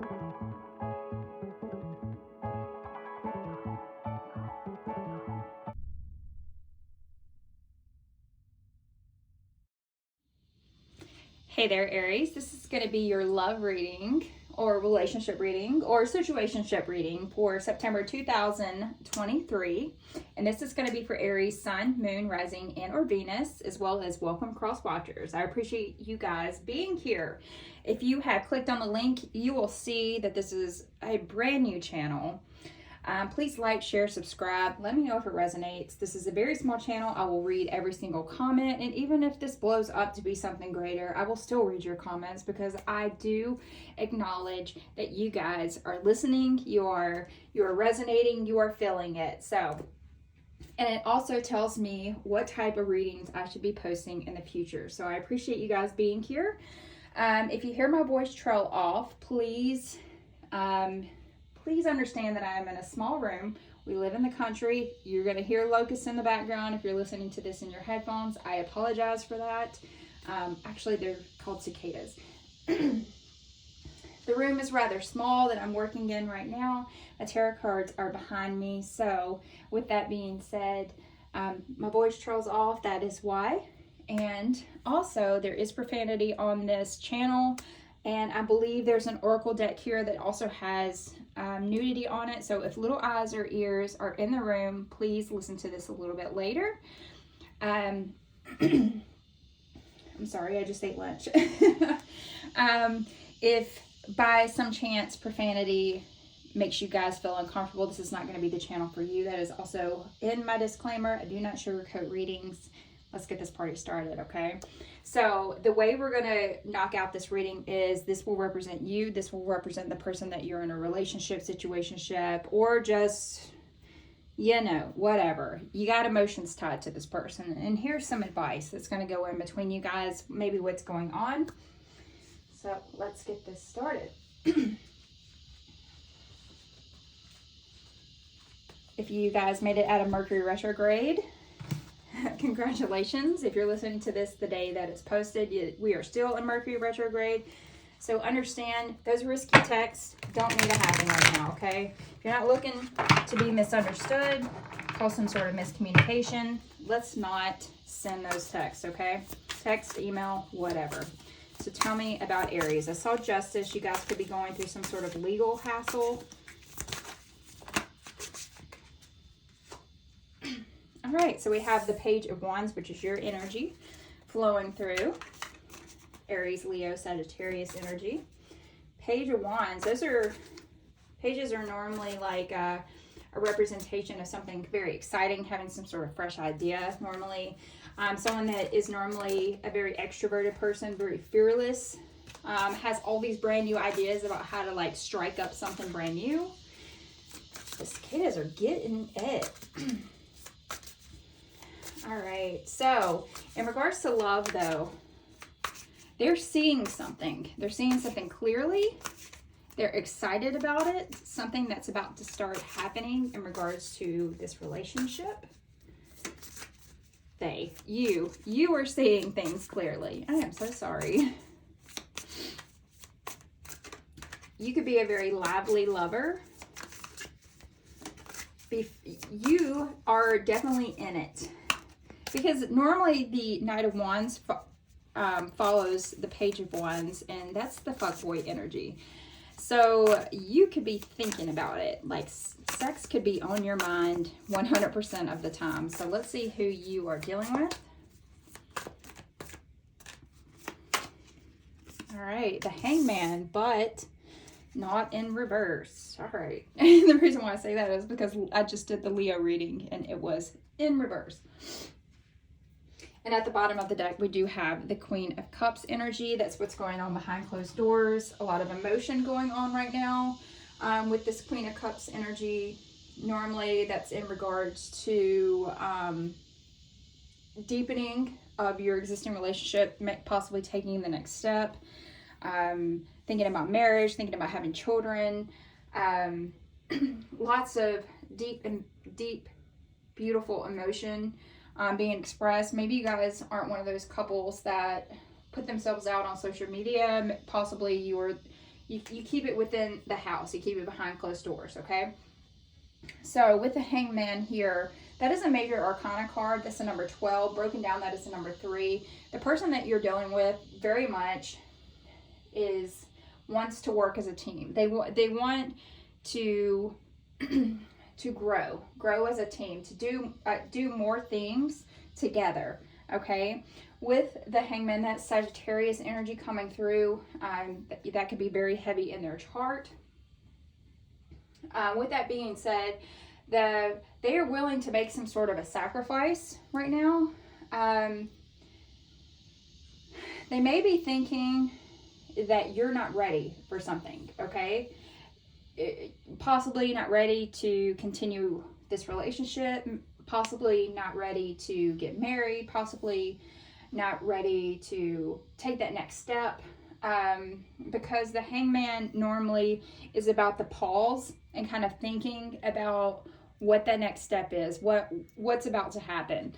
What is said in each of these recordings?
Hey there, Aries. This is going to be your love reading or relationship reading or situationship reading for September 2023. And this is going to be for Aries, Sun, Moon, Rising, and or Venus, as well as welcome cross watchers. I appreciate you guys being here. If you have clicked on the link, you will see that this is a brand new channel. Please like, share, subscribe. Let me know if it resonates. This is a very small channel. I will read every single comment. And even if this blows up to be something greater, I will still read your comments because I do acknowledge that you guys are listening. You are resonating. You are feeling it. So, and it also tells me what type of readings I should be posting in the future. So I appreciate you guys being here. If you hear my voice trail off, please understand that I am in a small room. We live in the country. You're going to hear locusts in the background if you're listening to this in your headphones. I apologize for that. Actually, they're called cicadas. The room is rather small that I'm working in right now. My tarot cards are behind me. So with that being said, my voice trails off. That is why. And also, there is profanity on this channel. And I believe there's an oracle deck here that also has nudity on it. So if little eyes or ears are in the room, please listen to this a little bit later. I'm sorry, I just ate lunch. If by some chance profanity makes you guys feel uncomfortable, this is not going to be the channel for you. That is also in my disclaimer. I do not sugarcoat readings. Let's get this party started, okay? So the way we're going to knock out this reading is this will represent you. This will represent the person that you're in a relationship, situationship, or just, you know, whatever. You got emotions tied to this person. And here's some advice that's going to go in between you guys, maybe what's going on. So let's get this started. If you guys made it out of Mercury retrograde, congratulations. If you're listening to this the day that it's posted, we are still in Mercury retrograde. So understand those risky texts don't need to happen right now, okay? If you're not looking to be misunderstood, cause some sort of miscommunication, let's not send those texts, okay? Text, email, whatever. So tell me about Aries. I saw justice. You guys could be going through some sort of legal hassle. All right, so we have the Page of Wands, which is your energy flowing through. Aries, Leo, Sagittarius energy. Page of Wands, pages are normally like a representation of something very exciting, having some sort of fresh idea. Normally, someone that is normally a very extroverted person, very fearless, has all these brand new ideas about how to like strike up something brand new. The cicadas are getting it. All right, so in regards to love, though, they're seeing something. They're seeing something clearly. They're excited about it, something that's about to start happening in regards to this relationship. You are seeing things clearly. I am so sorry. You could be a very lively lover. You are definitely in it. Because normally the Knight of Wands follows the Page of Wands, and that's the fuckboy energy. So you could be thinking about it. Like sex could be on your mind 100% of the time. So let's see who you are dealing with. All right, the Hangman, but not in reverse. All right. The reason why I say that is because I just did the Leo reading, and it was in reverse. And at the bottom of the deck, we do have the Queen of Cups energy. That's what's going on behind closed doors. A lot of emotion going on right now with this Queen of Cups energy. Normally, that's in regards to deepening of your existing relationship, possibly taking the next step, thinking about marriage, thinking about having children. Lots of deep, beautiful emotion being expressed. Maybe you guys aren't one of those couples that put themselves out on social media. Possibly you you keep it within the house. You keep it behind closed doors, okay? So with the Hangman here, that is a major arcana card. That's a number 12. Broken down, that is a number 3. The person that you're dealing with very much wants to work as a team. They want to to grow as a team, to do more things together, okay? With the Hangman, that Sagittarius energy coming through, that could be very heavy in their chart. With that being said, they are willing to make some sort of a sacrifice right now. They may be thinking that you're not ready for something, okay? Possibly not ready to continue this relationship, possibly not ready to get married, possibly not ready to take that next step, because the Hangman normally is about the pause and kind of thinking about what that next step is, what's about to happen.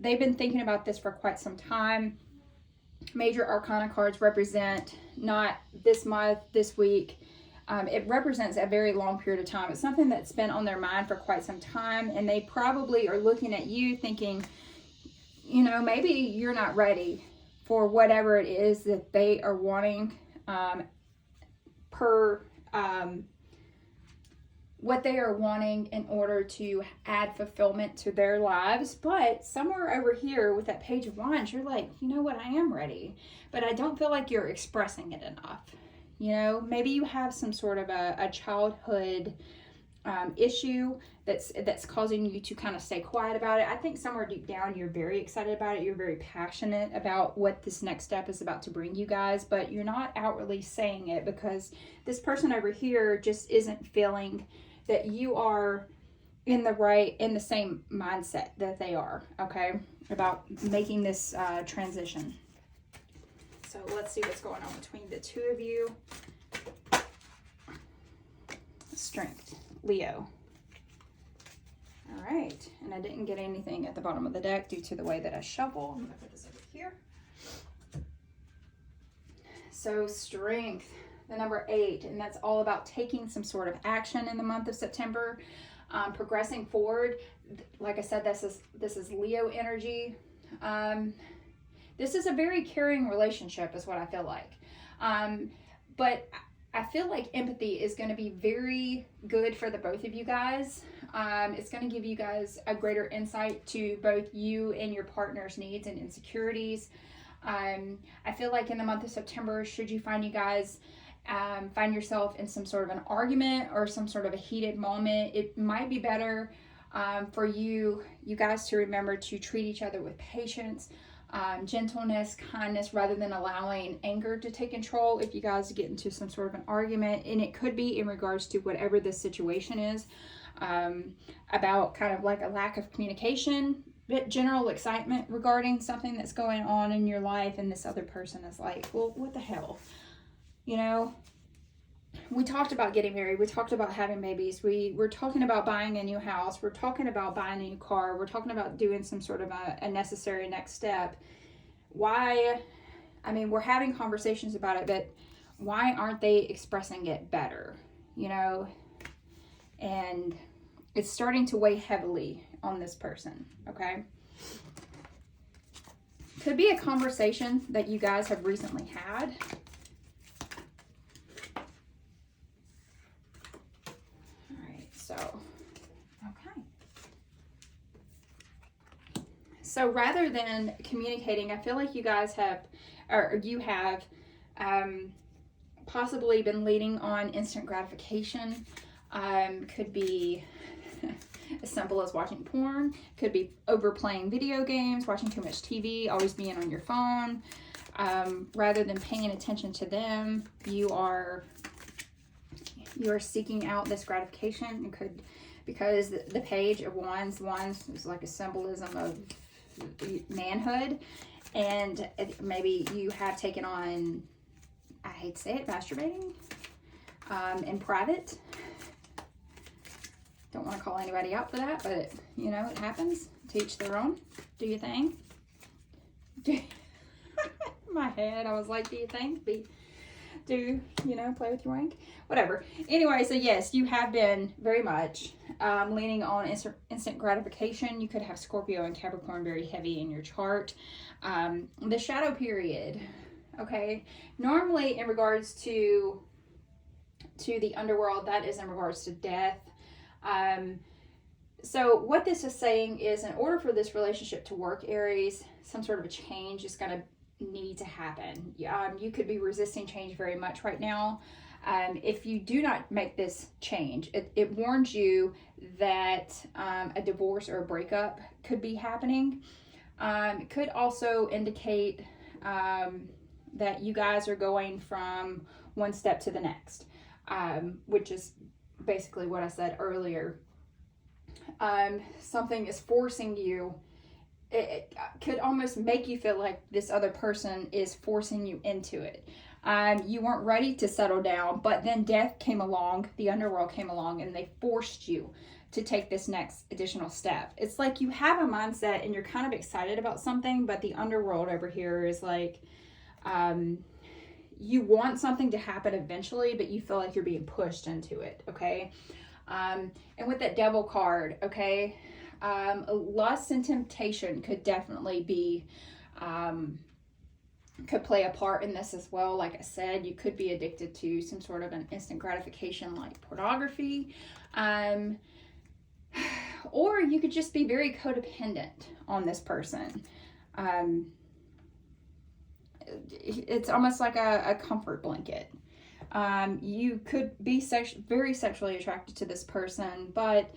They've been thinking about this for quite some time. Major arcana cards represent not this month, this week. It represents a very long period of time. It's something that's been on their mind for quite some time, and they probably are looking at you thinking, you know, maybe you're not ready for whatever it is that they are wanting, what they are wanting in order to add fulfillment to their lives. But somewhere over here with that Page of Wands, you're like, you know what, I am ready, but I don't feel like you're expressing it enough. You know, maybe you have some sort of a childhood issue that's causing you to kind of stay quiet about it. I think somewhere deep down you're very excited about it. You're very passionate about what this next step is about to bring you guys, but you're not outwardly saying it because this person over here just isn't feeling that you are in the same mindset that they are, okay, about making this transition. So let's see what's going on between the two of you. Strength, Leo. All right, and I didn't get anything at the bottom of the deck due to the way that I shuffle. I'm gonna put this over here. So Strength, the number 8, and that's all about taking some sort of action in the month of September, progressing forward. Like I said, this is Leo energy. This is a very caring relationship is what I feel like. But I feel like empathy is going to be very good for the both of you guys. It's going to give you guys a greater insight to both you and your partner's needs and insecurities. I feel like in the month of September, should you find yourself in some sort of an argument or some sort of a heated moment, it might be better for you guys to remember to treat each other with patience, gentleness, kindness, rather than allowing anger to take control if you guys get into some sort of an argument. And it could be in regards to whatever this situation is, about kind of like a lack of communication, general excitement regarding something that's going on in your life, and this other person is like, well, what the hell? You know, we talked about getting married. We talked about having babies. We're talking about buying a new house. We're talking about buying a new car. We're talking about doing some sort of a necessary next step. Why? I mean, we're having conversations about it, but why aren't they expressing it better? You know, and it's starting to weigh heavily on this person, okay? Could be a conversation that you guys have recently had. So, okay. So rather than communicating, I feel like you guys have, or you have possibly been leaning on instant gratification. Could be as simple as watching porn. Could be overplaying video games, watching too much TV, always being on your phone. Rather than paying attention to them, you are seeking out this gratification. It could, because the Page of Wands is like a symbolism of manhood, and maybe you have taken on, I hate to say it, masturbating in private. Don't want to call anybody out for that, but you know, it happens. To each their own. Do you think? My head, I was like, do you think? do, you know, play with your wank, whatever. Anyway, so yes, you have been very much leaning on instant gratification. You could have Scorpio and Capricorn very heavy in your chart. The shadow period, okay, normally in regards to the underworld, that is in regards to death. So what this is saying is, in order for this relationship to work, Aries, some sort of a change is going to need to happen. You could be resisting change very much right now. If you do not make this change, it warns you that a divorce or a breakup could be happening. It could also indicate that you guys are going from one step to the next, which is basically what I said earlier. Something is forcing you. It could almost make you feel like this other person is forcing you into it. You weren't ready to settle down, but then death came along, the underworld came along, and they forced you to take this next additional step. It's like you have a mindset and you're kind of excited about something, but the underworld over here is like, you want something to happen eventually, but you feel like you're being pushed into it, okay? And with that devil card, okay, lust and temptation could definitely be, could play a part in this as well. Like I said, you could be addicted to some sort of an instant gratification like pornography, or you could just be very codependent on this person. It's almost like a comfort blanket. You could be very sexually attracted to this person, but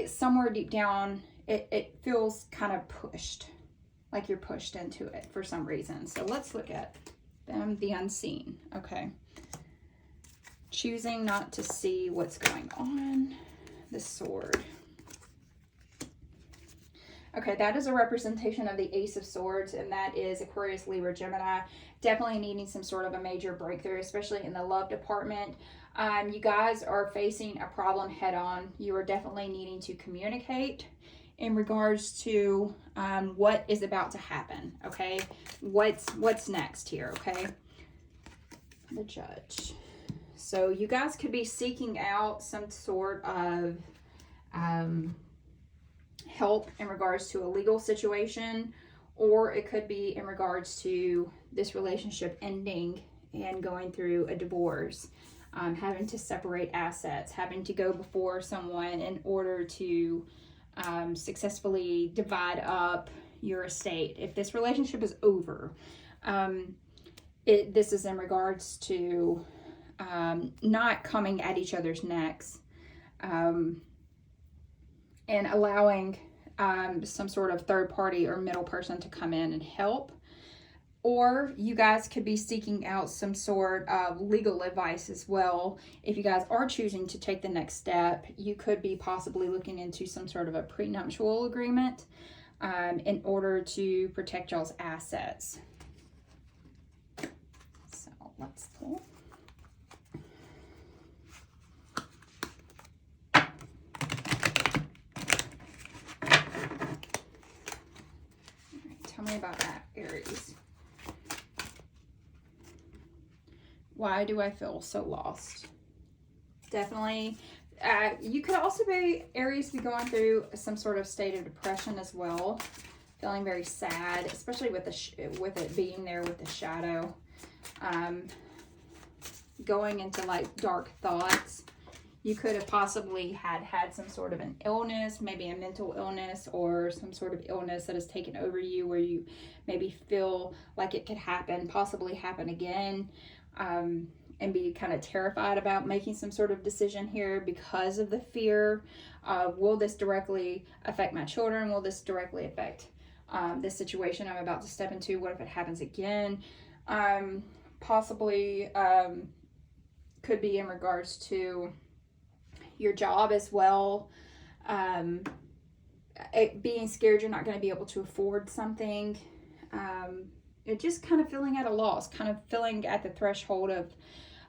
somewhere deep down, it feels kind of pushed, like you're pushed into it for some reason. So let's look at them, the unseen. Okay. Choosing not to see what's going on. The sword. Okay, that is a representation of the Ace of Swords, and that is Aquarius, Libra, Gemini. Definitely needing some sort of a major breakthrough, especially in the love department. You guys are facing a problem head on. You are definitely needing to communicate in regards to what is about to happen, okay? What's next here, okay? The Judge. So you guys could be seeking out some sort of help in regards to a legal situation, or it could be in regards to this relationship ending and going through a divorce, having to separate assets, having to go before someone in order to successfully divide up your estate. If this relationship is over, this is in regards to not coming at each other's necks, and allowing some sort of third party or middle person to come in and help. Or you guys could be seeking out some sort of legal advice as well. If you guys are choosing to take the next step, you could be possibly looking into some sort of a prenuptial agreement in order to protect y'all's assets. So let's pull. Tell me about that, Aries. Why do I feel so lost? Definitely. You could also be, Aries, be going through some sort of state of depression as well. Feeling very sad, especially with it being there with the shadow. Going into like dark thoughts. You could have possibly had some sort of an illness, maybe a mental illness or some sort of illness that has taken over you, where you maybe feel like it could happen, possibly happen again, and be kind of terrified about making some sort of decision here because of the fear. Will this directly affect my children? Will this directly affect this situation I'm about to step into? What if it happens again? Possibly could be in regards to your job as well. Being scared you're not going to be able to afford something. It just kind of feeling at a loss, kind of feeling at the threshold of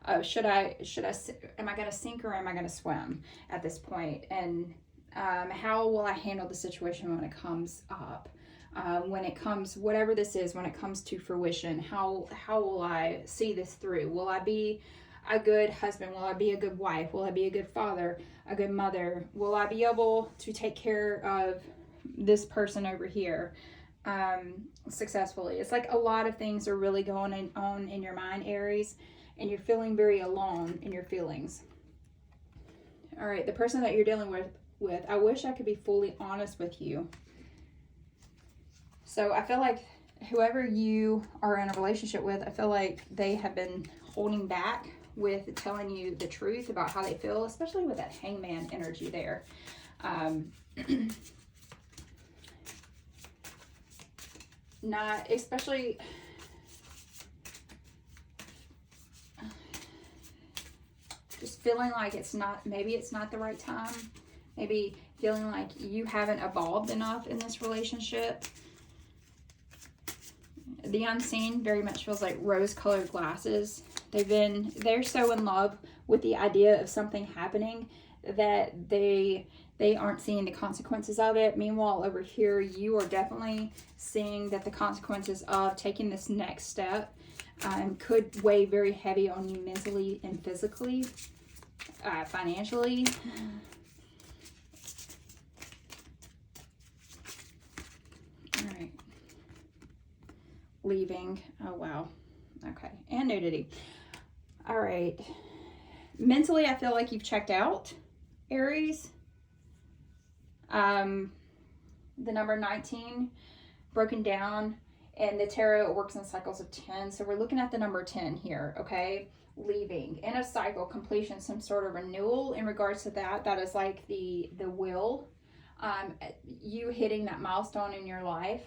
am I going to sink or am I going to swim at this point? And how will I handle the situation when it comes up? when it comes, whatever this is, when it comes to fruition, how will I see this through? Will I be a good husband? Will I be a good wife? Will I be a good father, a good mother? Will I be able to take care of this person over here successfully? It's like a lot of things are really going on in your mind, Aries, and you're feeling very alone in your feelings. All right, the person that you're dealing with, I wish I could be fully honest with you. So I feel like whoever you are in a relationship with, I feel like they have been holding back with telling you the truth about how they feel, especially with that hangman energy there. Not especially, just feeling like it's not, maybe it's not the right time. Maybe feeling like you haven't evolved enough in this relationship. The unseen very much feels like rose-colored glasses. They're so in love with the idea of something happening that they aren't seeing the consequences of it. Meanwhile, over here, you are definitely seeing that the consequences of taking this next step could weigh very heavy on you mentally and physically, financially. All right. Leaving. Oh, wow. Okay. And nudity. All right. Mentally, I feel like you've checked out, Aries. The number 19 broken down, and the tarot works in cycles of 10. So we're looking at the number 10 here, okay? Leaving. In a cycle, completion, some sort of renewal in regards to that. That is like the will. You hitting that milestone in your life.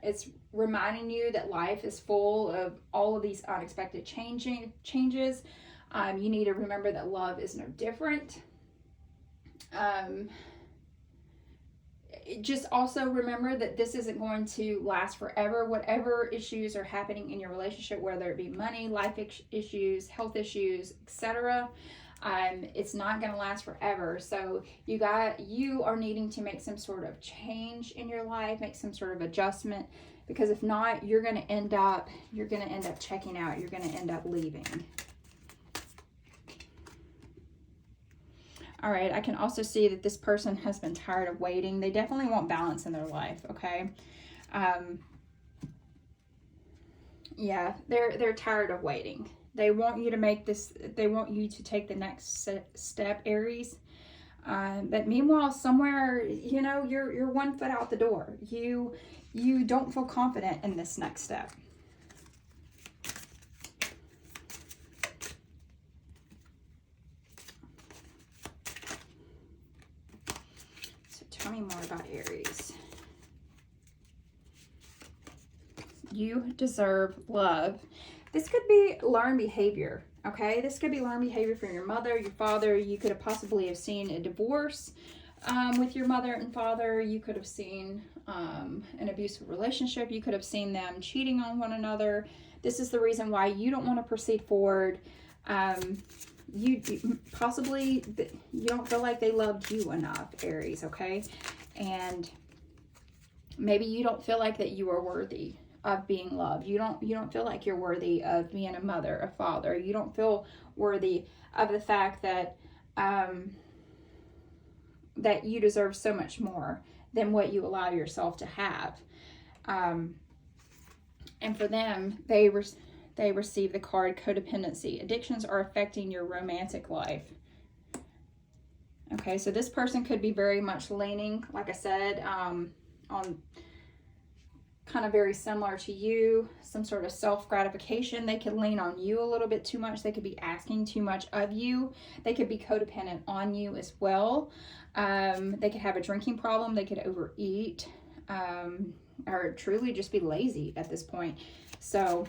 It's reminding you that life is full of all of these unexpected changes. You need to remember that love is no different. Just also remember that this isn't going to last forever. Whatever issues are happening in your relationship, whether it be money, life issues, health issues, etc., it's not going to last forever. So you are needing to make some sort of change in your life, make some sort of adjustment, because if not, you're going to end up checking out. You're going to end up leaving. All right, I can also see that this person has been tired of waiting. They definitely want balance in their life, okay? Yeah, they're tired of waiting. They want you to make this, they want you to take the next step, Aries. But meanwhile, somewhere, you know, you're 1 foot out the door. You don't feel confident in this next step. Tell me more about Aries. You deserve love. This could be learned behavior, okay? This could be learned behavior from your mother, your father. You could have possibly have seen a divorce with your mother and father. You could have seen an abusive relationship. You could have seen them cheating on one another. This is the reason why you don't want to proceed forward. You possibly, you don't feel like they loved you enough, Aries, okay? And maybe you don't feel like that you are worthy of being loved. You don't feel like you're worthy of being a mother, a father. You don't feel worthy of the fact that that you deserve so much more than what you allow yourself to have. And for them, they receive the card codependency. Addictions are affecting your romantic life. Okay, so this person could be very much leaning, like I said, on kind of very similar to you, some sort of self-gratification. They could lean on you a little bit too much. They could be asking too much of you. They could be codependent on you as well. They could have a drinking problem. They could overeat, or truly just be lazy at this point. So,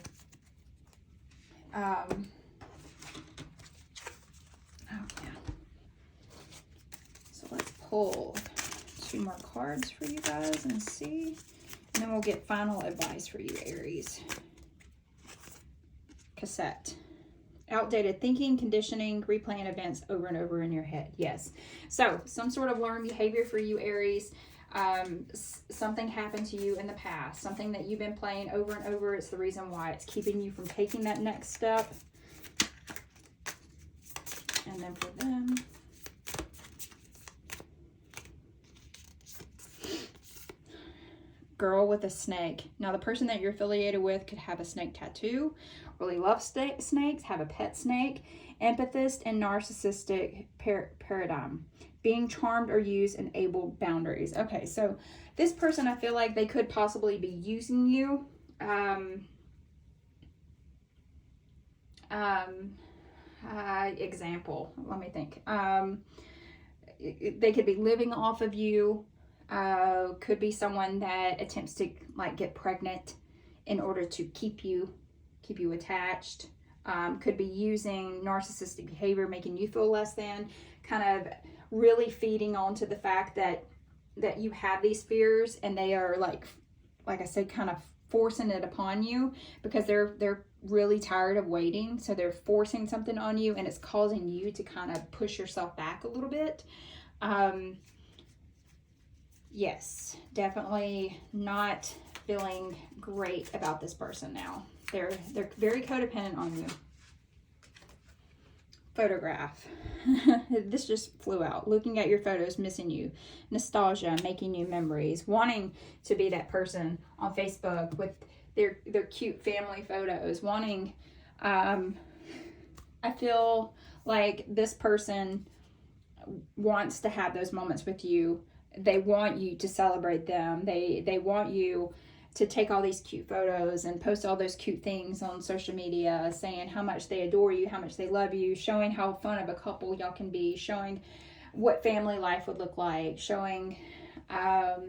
oh yeah. So let's pull 2 more cards for you guys and see. And then we'll get final advice for you, Aries. Cassette. Outdated thinking, conditioning, replaying events over and over in your head. Yes. So some sort of learned behavior for you, Aries. Something happened to you in the past, something that you've been playing over and over. It's the reason why it's keeping you from taking that next step. And then for them, girl with a snake. Now, the person that you're affiliated with could have a snake tattoo, really love snakes, have a pet snake, empathist and narcissistic paradigm, being charmed or use enabled boundaries. Okay, so this person, I feel like they could possibly be using you. Example, let me think. They could be living off of you. Could be someone that attempts to like get pregnant in order to keep you attached. Could be using narcissistic behavior, making you feel less than, kind of really feeding onto the fact that you have these fears, and they are like I said, kind of forcing it upon you because they're really tired of waiting. So they're forcing something on you, and it's causing you to kind of push yourself back a little bit. Yes, definitely not feeling great about this person now. They're very codependent on you. Photograph. This just flew out. Looking at your photos, missing you. Nostalgia, making new memories. Wanting to be that person on Facebook with their cute family photos. Wanting, I feel like this person wants to have those moments with you. They want you to celebrate them. They want you to take all these cute photos and post all those cute things on social media, saying how much they adore you, how much they love you, showing how fun of a couple y'all can be, showing what family life would look like, showing how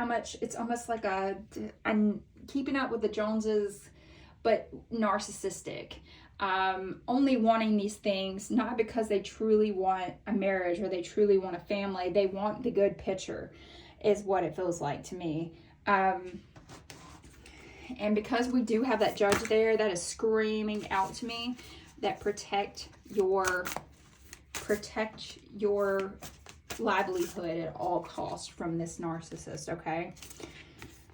much it's almost like I'm keeping up with the Joneses, but narcissistic. Only wanting these things, not because they truly want a marriage or they truly want a family. They want the good picture, is what it feels like to me. And because we do have that judge there, that is screaming out to me that protect your livelihood at all costs from this narcissist, okay?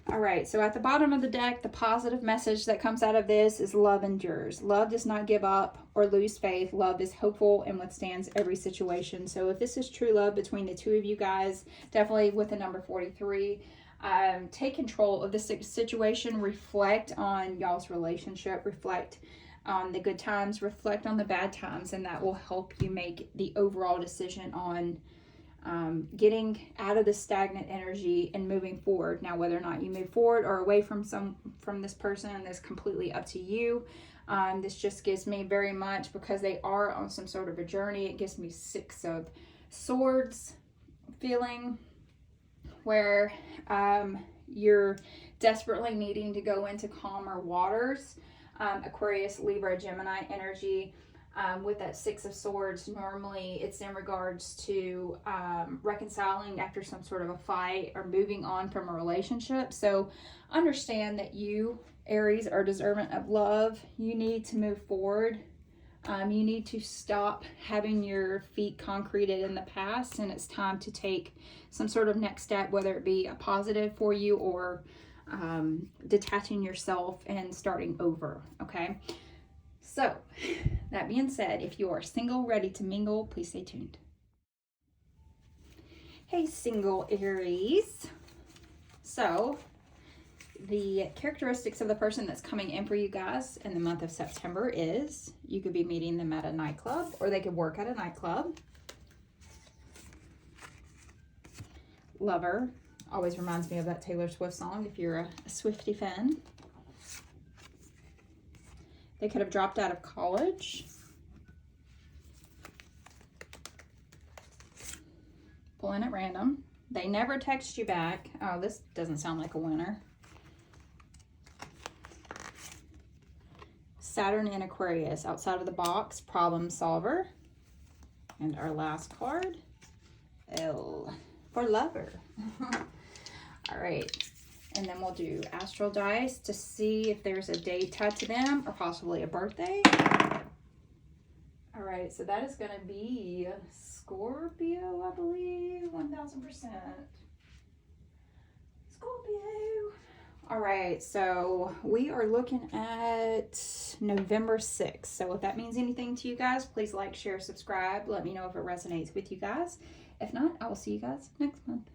All right, so at the bottom of the deck, the positive message that comes out of this is love endures. Love does not give up or lose faith. Love is hopeful and withstands every situation. So if this is true love between the two of you guys, definitely with the number 43, take control of the situation. Reflect on y'all's relationship. Reflect on the good times. Reflect on the bad times, and that will help you make the overall decision on getting out of the stagnant energy and moving forward. Now, whether or not you move forward or away from this person is completely up to you. This just gives me very much, because they are on some sort of a journey, it gives me 6 of Swords feeling, where you're desperately needing to go into calmer waters. Aquarius, Libra, Gemini energy. With that 6 of Swords, normally it's in regards to reconciling after some sort of a fight or moving on from a relationship. So understand that you, Aries, are deserving of love. You need to move forward. You need to stop having your feet concreted in the past, and it's time to take some sort of next step, whether it be a positive for you or detaching yourself and starting over, okay? So, that being said, if you are single, ready to mingle, please stay tuned. Hey, single Aries. So, the characteristics of the person that's coming in for you guys in the month of September is you could be meeting them at a nightclub, or they could work at a nightclub. Lover. Always reminds me of that Taylor Swift song, if you're a Swiftie fan. They could have dropped out of college. Pulling at random. They never text you back. Oh, this doesn't sound like a winner. Saturn in Aquarius. Outside of the box. Problem solver. And our last card. L for lover. All right. And then we'll do astral dice to see if there's a date tied to them or possibly a birthday. All right, so that is going to be Scorpio, I believe, 1000%. Scorpio. All right, so we are looking at November 6th. So if that means anything to you guys, please like, share, subscribe. Let me know if it resonates with you guys. If not, I will see you guys next month.